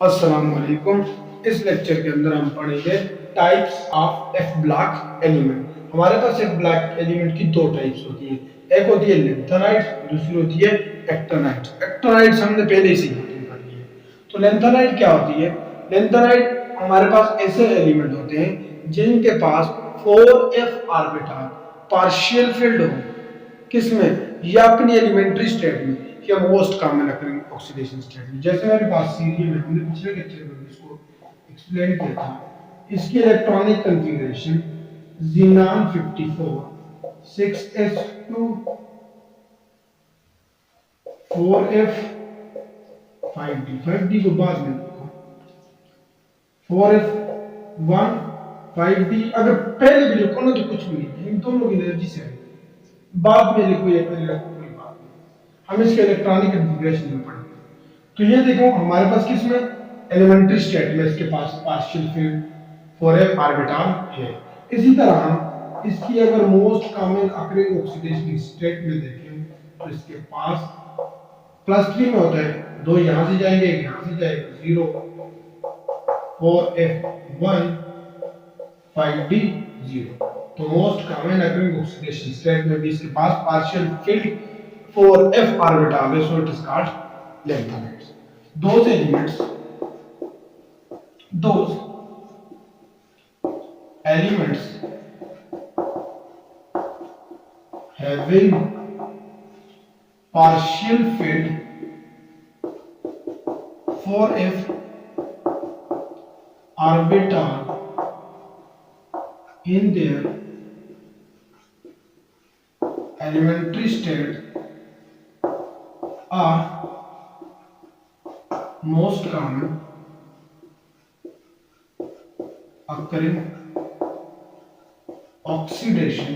अस्सलाम वालेकुम। इस लेक्चर के अंदर हम पढ़ेंगे types of F block element. हमारे पास एफ ब्लॉक एलिमेंट की दो टाइप्स होती है, एक होती है लेंथेनाइट, दूसरी होती है एक्टिनाइट। एक्टिनाइट हमने पहले ही खत्म कर ली है। तो लेंथेनाइट क्या होती है? लेंथेनाइट हमारे पास ऐसे एलिमेंट होते हैं जिनके पास 4f ऑर्बिटल पार्शियल फील्ड हो, किसमें? या अपनी एलिमेंट्री स्टेट में या most common occurring oxidation state में। जैसे मेरे पास सीरियम है, हमने पिछले लेक्चर में इसको एक्सप्लेन किया था। इसकी electronic configuration xenon 54 6s2 4f 5d। 5d को बाद में लिखो, 4f 1 5d। अगर पहले भी लिखो ना तो कुछ भी नहीं, इन दोनों की एनर्जी से बाद में लिखो या पहले लिखो, कोई बात नहीं। हम इसके इलेक्ट्रॉनिक कॉन्फ़िगरेशन में पढ़ेंगे। तो ये देखो हमारे पास किसमें एलिमेंट्री स्टेट में इसके पास पार्शियल फील्ड 4f ऑर्बिटल है। इसी तरह हम इसकी अगर most common occurring oxidation state में देखें तो इसके पास +3 में होता है, दो यहां से जाएंगे एक यहां से जाएगा, 0 4f 1 5d 0। तो most common occurring oxidation state में भी इसके पास पार्शियल फील्ड 4f ऑर्बिटल है, so it is called lanthanides. those elements having partial field 4f orbital in their elementary state are most common occurring oxidation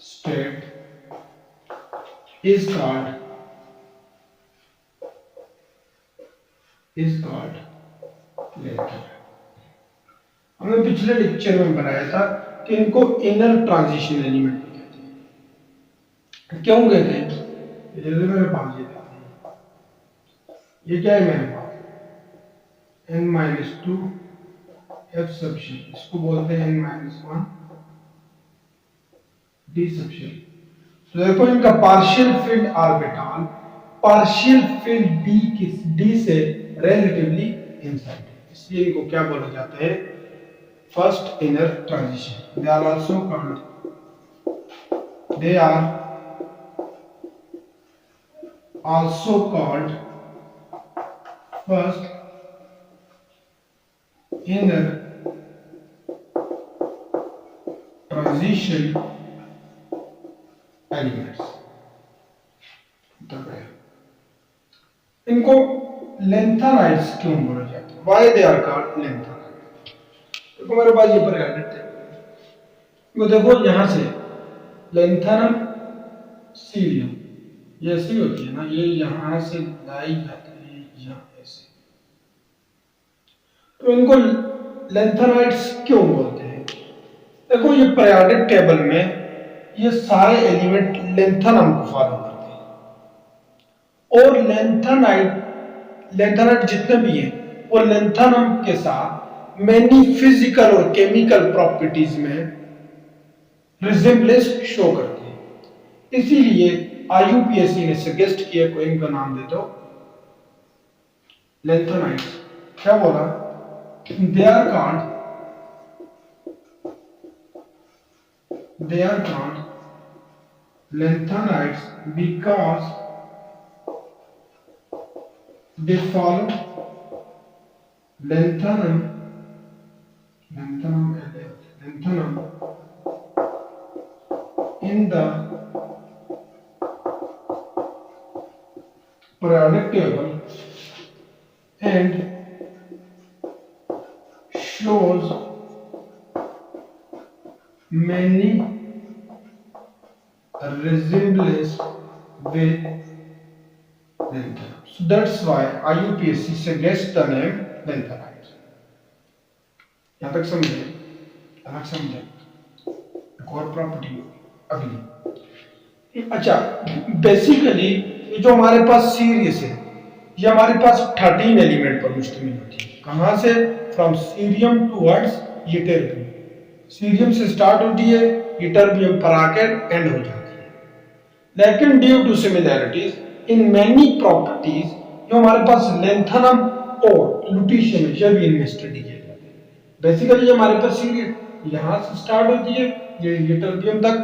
state is called lanthanide. हमने पिछले lecture में बनाया था कि इनको इनर ट्रांजिशन एलिमेंट कहते हैं। क्यों कहते हैं? जैसे मेरे पास ये क्या है मेरे पास n-2 f सबशेल, इसको बोलते हैं n-1 d सबशेल। तो देखो इनका partial field orbital partial field d से रिलेटिवली इनसाइड है, इसलिए इनको क्या बोला जाता है? First inner transition. They are also called first inner transition elements। इनको लेंथेनाइट्स क्यों बोला जाता है? Why they are called lanthanides? देखो मेरे पास ये परियाडिक टेबल है, देखो यहां से लेंथेनम सीरियम ये ऐसी होती है ना, ये यहां से लाई जाती है यहां ऐसे। तो इनको लेंथेनाइट्स क्यों बोलते हैं? देखो ये पीरियोडिक टेबल में ये सारे एलिमेंट लेंथेनम को फॉलो करते हैं, और लेंथेनाइट जितने भी हैं वो लेंथेनम के साथ मैनी फिजिकल और केमिकल प्रॉपर्टीज में रिजेम्बलेंस शो करते हैं। इसीलिए IUPAC ने सजेस्ट किया, कोई इनका नाम दे दो लेंथेनाइट्स। क्या बोला? they are called lanthanides because they follow lanthanum in the periodic table and shows many resemblance with lanthanum. So that's why IUPAC suggests the name lanthanides. यहाँ तक समझे? अलग समझे? एक और प्रॉपर्टी अगली। अच्छा, बेसिकली जो हमारे पास सीरीज है ये हमारे पास 13 एलिमेंट पर मुश्तमिल होती है। कहाँ से? From cerium towards ytterbium. Cerium से स्टार्ट होती है, यटरबियम पर आकर एंड हो जाती है। लेकिन due to similarities in many properties, जो हमारे पास लेंथनम और लुटीशियम है, ये भी इनमें स्टडी किया जाता है। बेसिकली हमारे पास सीरियम यहाँ से स्टार्ट होती है, ये यटरबियम तक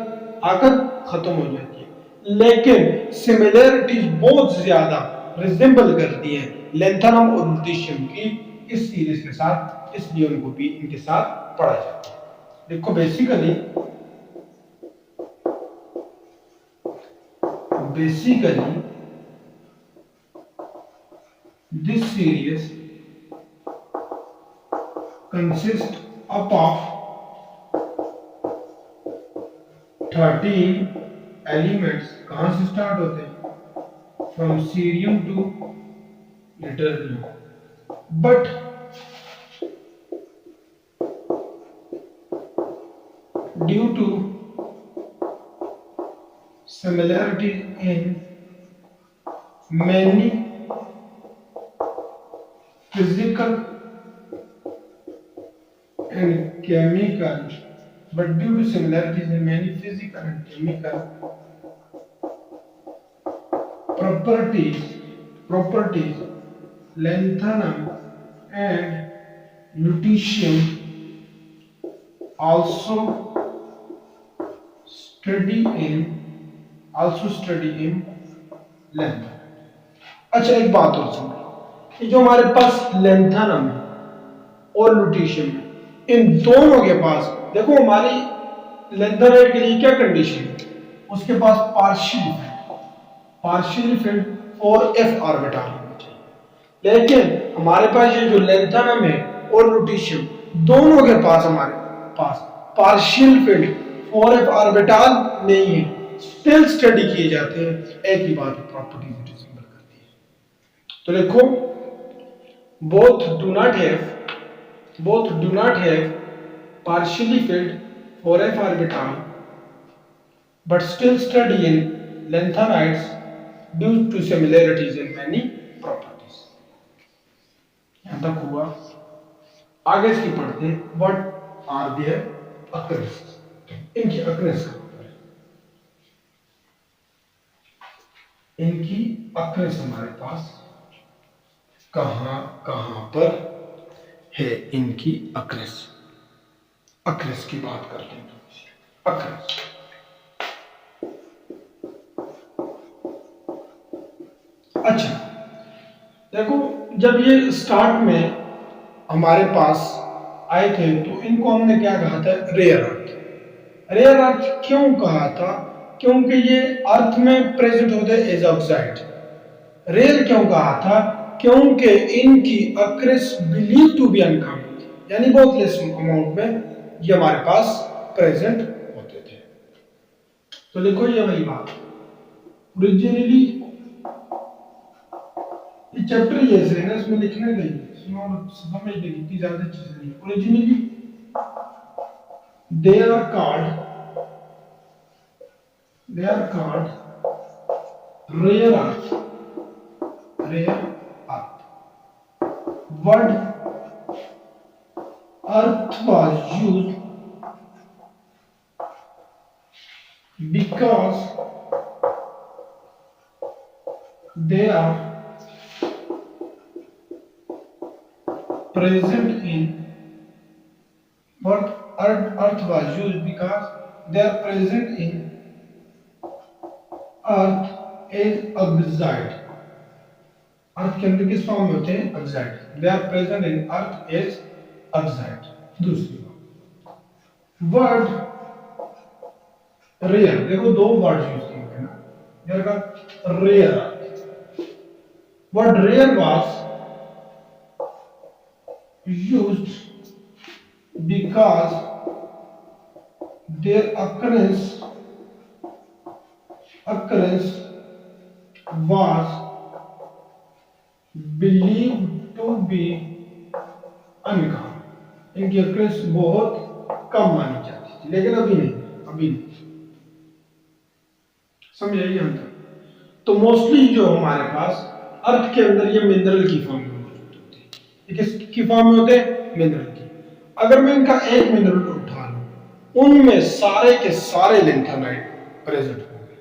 आकर खत्म हो जाती है, लेकिन सिमिलैरिटीज बहुत ज्यादा रिजेंबल करती है लेंथनम और लुटीशियम की इस सीरीज के साथ, इसलिए उनको भी इनके साथ पढ़ा जाता है। देखो basically this series consists of 13 elements। कहां से स्टार्ट होते हैं? From cerium to ytterbium, but due to similarity in many physical and chemical, but due to similarities in many physical and chemical properties, lanthanum and lutetium also study in length। अच्छा एक बात और सुनो, ये जो हमारे पास लेंथनम है और लुटीशियम है, इन दोनों के पास देखो हमारी लेंथनाइड के लिए क्या कंडीशन है? उसके पास पार्शियली फिल्ड 4f ऑर्बिटल होना चाहिए। लेकिन हमारे पास ये जो लेंथनम है और लुटीशियम, दोनों के पास हमारे पास पार्शियल फिल्ड 4f ऑर्बिटल नहीं है। स्टिल स्टडी किए जाते हैं, एक ही बात प्रॉपर्टीज रिजेंबल करती है। तो देखो both do not have partially filled 4f orbital, but still study in lanthanides due to similarities in many properties। यहां तक हुआ। आगे इसकी पढ़ते हैं, what are their occurrences, इनकी occurrence कहां पर है? इनकी occurrence हमारे पास कहां पर है? इनकी अक्रेस की बात करते हैं। अक्रेस अच्छा देखो, जब ये स्टार्ट में हमारे पास आए थे तो इनको हमने क्या कहा था? रेयर अर्थ क्यों कहा था? क्योंकि ये अर्थ में प्रेजेंट होते एज ऑक्साइड। रेयर क्यों कहा था? क्योंकि इनकी अक्रेस बिलीव टू बी अनकॉमन, यानी बहुत लेस अमाउंट में ये हमारे पास प्रेजेंट होते थे। तो देखो ये वही बात, ओरिजिनली ये चैप्टर जैसे है ना, इसमें लिखने गई समझ लेगी, इतनी ज्यादा चीजें नहीं। Originally they are called rare earth. Word earth was used because they are present in earth was used because they are present in earth as oxide। Earth के अंदर किस फॉर्म में होते हैं? Oxide. They are present in earth as oxide. दूसरी word rare, देखो दो word use किए हैं ना, देयर का rare. Word rare was used because their occurrence was believed to be uncommon। इनकी occurrence बहुत कम मानी जाती थी, लेकिन अभी नहीं समझ आइए हम तक। तो मोस्टली जो हमारे पास अर्थ के अंदर ये मिनरल की फॉर्म में मौजूद होते हैं। ये किसकी फॉर्म में होते हैं? मिनरल की। अगर मैं इनका एक मिनरल उठा लूं, उनमें सारे के सारे लेंथेनाइड प्रेजेंट होंगे।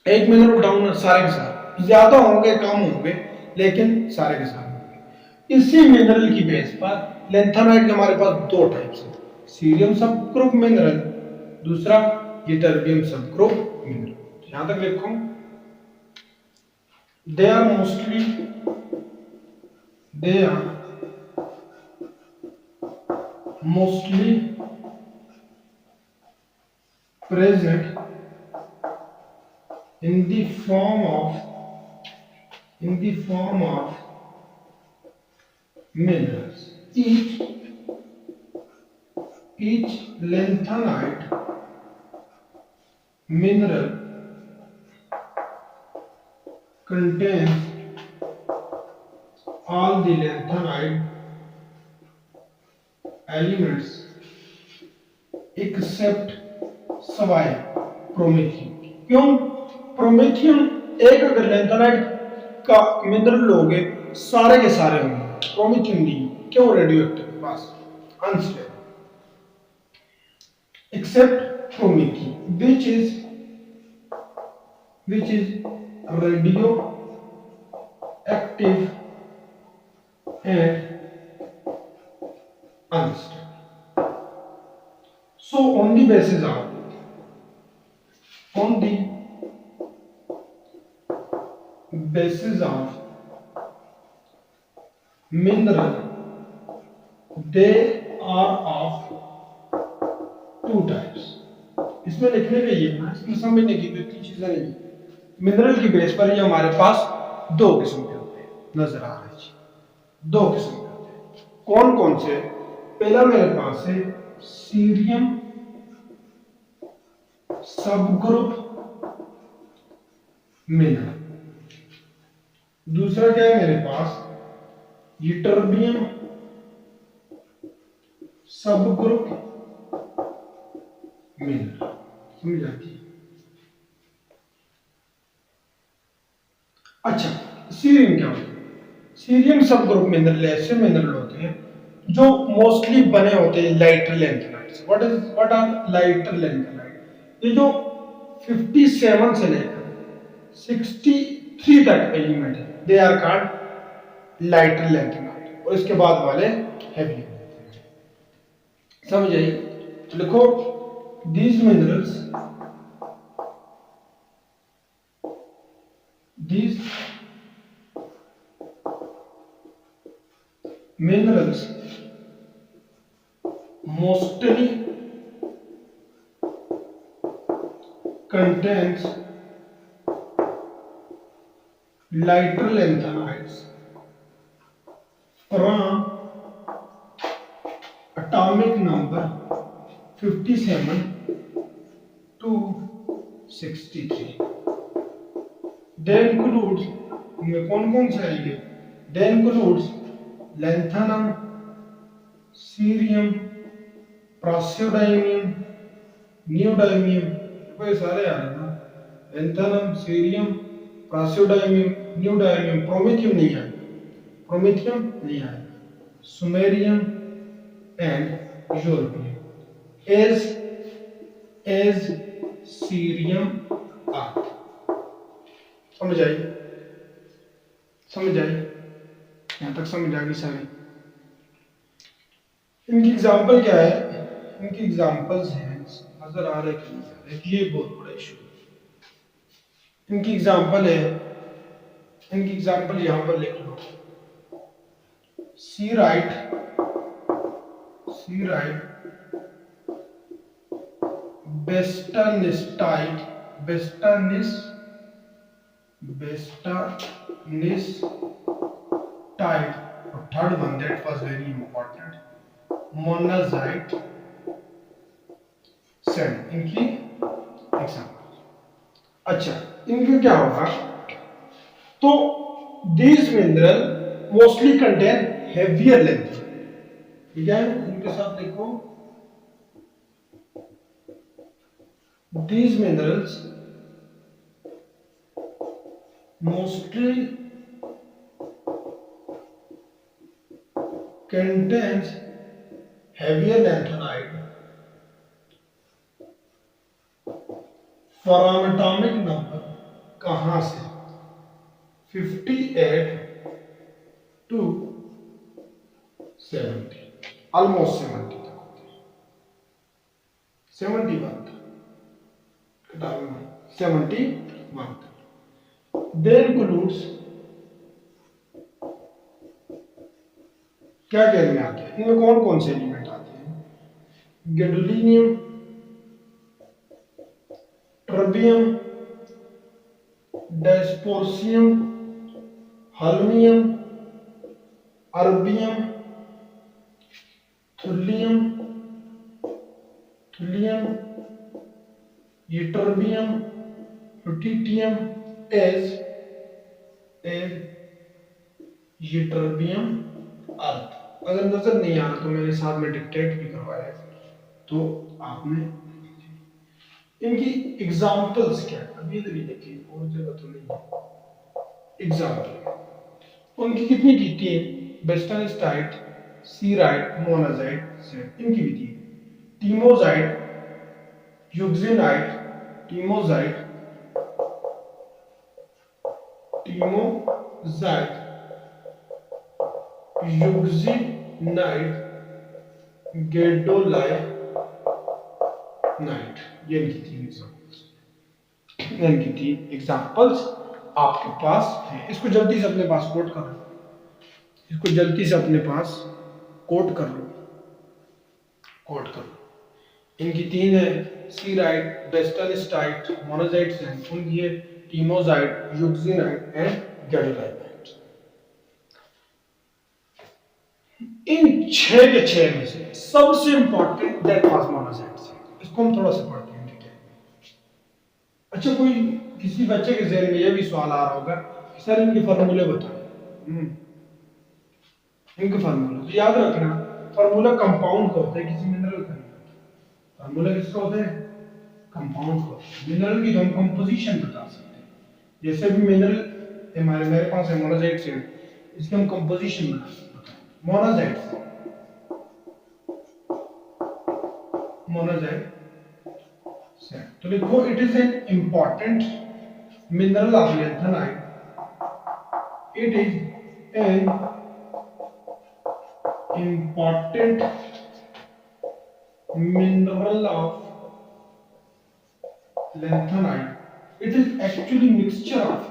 एक मिनरल उठाऊं ना, सारे के सारे, ज्यादा होंगे कम होंगे, लेकिन सारे के सारे होंगे। इसी मिनरल की बेस पर लेंथेनाइड के हमारे पास दो टाइप्स हैं, सीरियम सब ग्रुप मिनरल, दूसरा यटरबियम सब ग्रुप मिनरल। यहां तक देखो, they are mostly present in the form of minerals. Each lanthanide mineral contains all the lanthanide elements except सवाए प्रोमेथियम। क्यों? प्रोमेथियम एक अगर लैंथेनाइड का मिनरल लोगे, सारे के सारे होंगे, प्रोमेथियम नहीं। क्यों? रेडियो एक्टिव, बस unstable. Except promethium which is radio active and unstable. So on the basis of mineral, they are of two types. इसमें लिखने के ये ना, इसमें समझने की तो इतनी चीजें नहीं। मिनरल की बेस पर ये हमारे पास दो किस्म के होते हैं, नजर आ रहे हैं, दो किस्म के होते हैं। कौन कौन से? पहला मेरे पास है सीरियम सब ग्रुप मिनरल, दूसरा क्या है मेरे पास? यटरबियम सब ग्रुप मिनरल। समझ आती है? अच्छा, सीरियम क्या होता है? सीरियम सब ग्रुप मिनरल ऐसे मिनरल होते हैं जो मोस्टली बने होते हैं लाइटर लेंथेनाइड से। What are lighter lanthanide? ये जो 57 से लेकर 63 तक एलिमेंट है, they are called lighter lanthanide, और इसके बाद वाले हैवी लेंथेनाइड। समझ आई? तो लिखो, these minerals mostly contains lighter lanthanides from atomic number 57 to 63. They includes, इनमें कौन कौन से आएंगे? They includes lanthanum, cerium, praseodymium, neodymium, ये सारे आ रहे हैं ना। Lanthanum, cerium, praseodymium, neodymium. Promethium नहीं आएगा, samarium and europium as cerium earth. समझ आई? यहां तक समझ आ गई सारी? इनकी एग्जांपल क्या है? इनकी एग्जांपल्स हैं, नजर आ रहे कि नहीं आ रहे? ये बहुत बड़ा इशू है। इनकी एग्जांपल यहां पर लिख लो। सी राइट बेस्टानिस्टाइट, और third one that was very important, monazite sand. इनकी एग्जांपल। अच्छा, इनका क्या होगा? तो these mineral mostly contain heavier length। ठीक है, इनके साथ देखो, these minerals mostly contains heavier lanthanide from atomic number कहाँ से 58 to 70, almost 70 तक होते हैं, 71 तक, 71 तक। They includes क्या क्या में आते हैं, इनमें कौन कौन से एलिमेंट आते हैं? Gadolinium, terbium, dysprosium, holmium, erbium, thulium, ytterbium, yttrium, as as ytterbium, earth. अगर नजर नहीं आ रहा तो मैंने साथ में डिक्टेट भी करवाया है, तो आपने इनकी एग्जांपल्स क्या है अभी तो देखिए, और जगह तो नहीं। एग्जांपल उनकी कितनी की? तीन। बेस्टनस्टाइट, सीराइट, मोनाजाइट, सेट। इनकी भी तीन। टीमोजाइट, यूक्सिनाइट, टीमोजाइट, यूक्सिनाइट, गेडोलाइनाइट। ये इनकी तीन एग्जांपल्स, इनकी तीन एग्जांपल्स आपके पास है। इसको जल्दी से अपने पास कोट कर लो, इसको जल्दी से अपने पास कोट कर लो, कोट कर लो। इनकी तीन है, सीराइट, बेस्टनस्टाइट, मोनाजाइट हैं, उनकी है टीमोजाइट, यूक्सिनाइट एंड गैडोलाइनाइट। इन छह के छह में से सबसे इंपॉर्टेंट दैट वाज मोनाजाइट। इसको हम थोड़ा सा पढ़ते हैं डिटेल में। अच्छा, कोई किसी बच्चे के ज़हन में यह भी सवाल आ रहा होगा कि सर इनके फार्मूले बताओ। इनके फार्मूले तो याद रखना, फार्मूला कंपाउंड का होता है, किसी मिनरल का नहीं होता। फार्मूला किसका होता है? कंपाउंड का। मिनरल की तो हम कंपोजिशन बता सकते हैं, जैसे भी मिनरल हमारे मेरे पास है मोनाजाइट से, इसकी हम कंपोजिशन बता सकते हैं। मोनाजाइट से तो लिखो, it is an important mineral of lanthanide, it is an important mineral of lanthanide. It is actually mixture of,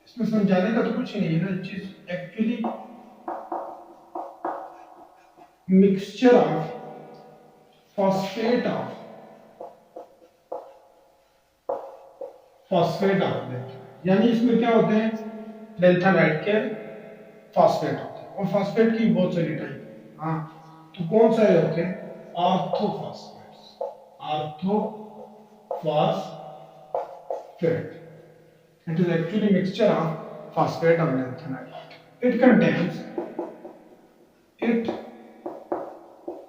इसमें समझाने का तो कुछ नहीं है ना, it is actually mixture of phosphate of यानी इसमें क्या होते हैं? लैंथेनाइड के फॉस्फेट होते हैं, और फॉस्फेट की बहुत सारी टाइप है। हाँ, तो कौन सा होते हैं? ऑर्थोफॉस्फेट्स, orthophosphate. It is actually mixture of phosphate and lanthanide. It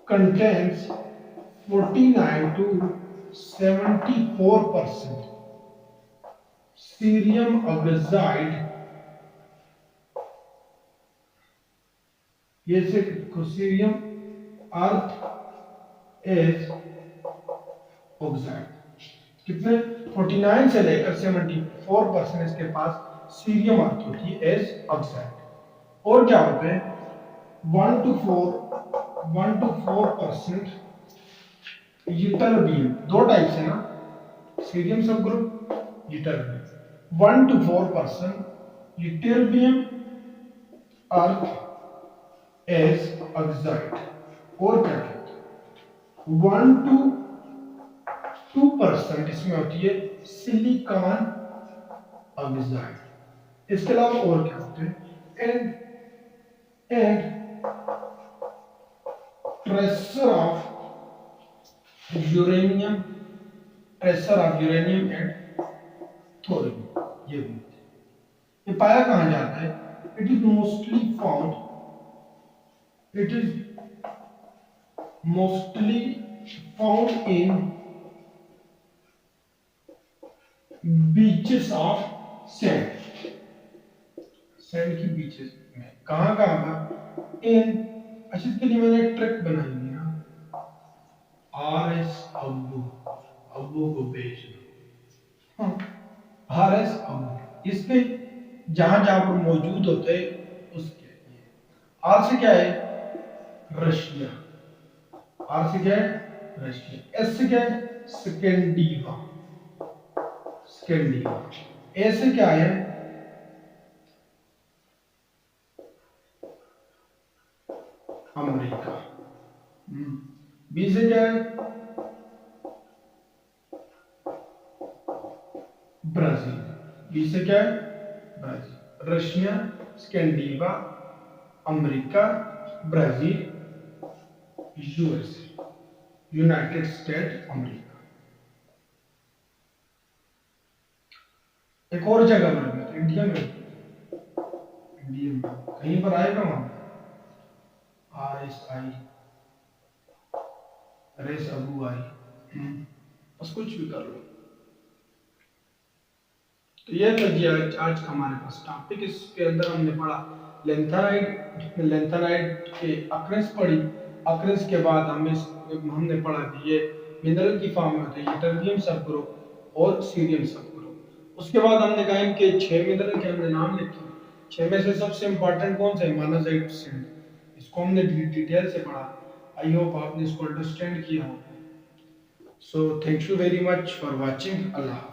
contains 49 to 74% cerium oxide। ये से सीरियम अर्थ एज ऑक्साइड। कितने? 49 से लेकर 74% इसके पास सीरियम अर्थ होती है एज ऑक्साइड। और क्या होते हैं? 1 to 4% यूटरबियम। दो टाइप से ना, cerium subgroup, ytterbium. 1 to 4% ytterbium earth as oxide. और क्या कहते हैं? 1 to 2% इसमें होती है सिलिकॉन ऑक्साइड। इसके अलावा और क्या होते हैं? And tracer of uranium, and thorium. ये भी होते हैं। ये पाया कहां जाता है? It is mostly found in beaches of sand, sand की बीचेस में कहाँ कहाँ इन, अच्छा इसके लिए मैंने एक ट्रिक बनाई है ना, आर एस अब्बू, अब्बू को भेज दो, आर एस अब्बू इसके जहां जहां पर मौजूद होते हैं उसके लिए। आर से क्या है, रशिया, आर से क्या है रशिया, एस से क्या है स्कैंडिनेविया, स्कैंडिनेविया, ए से क्या है अमेरिका, बी से क्या है ब्राजील, बी से क्या है Brazil, Russia, Scandinavia, America, Brazil, USA, United state America. एक और जगह पर भी इंडिया में, इंडिया में कहीं पर आएगा वहां आर एस आई, रेस अबू आई, बस कुछ भी कर लो। तो ये था जी आज का हमारे पास टॉपिक। इसके अंदर हमने पढ़ा लेंथेनाइट, लेंथेनाइट के अक्रेंस पढ़ी, अक्रेंस के बाद हमने पढ़ा कि ये मिनरल की फॉर्म में होते हैं, ये टर्बियम सब ग्रुप और सीरियम सब ग्रुप। उसके बाद हमने कहा इनके 6 मिनरल के हमने नाम लिखे, 6 में से सबसे इंपॉर्टेंट कौन सा है, मोनाजाइट सैंड, इसको हमने डिटेल से पढ़ा। आई होप आपने इसको अंडरस्टैंड किया हो। So thank you very much for watching. Allah.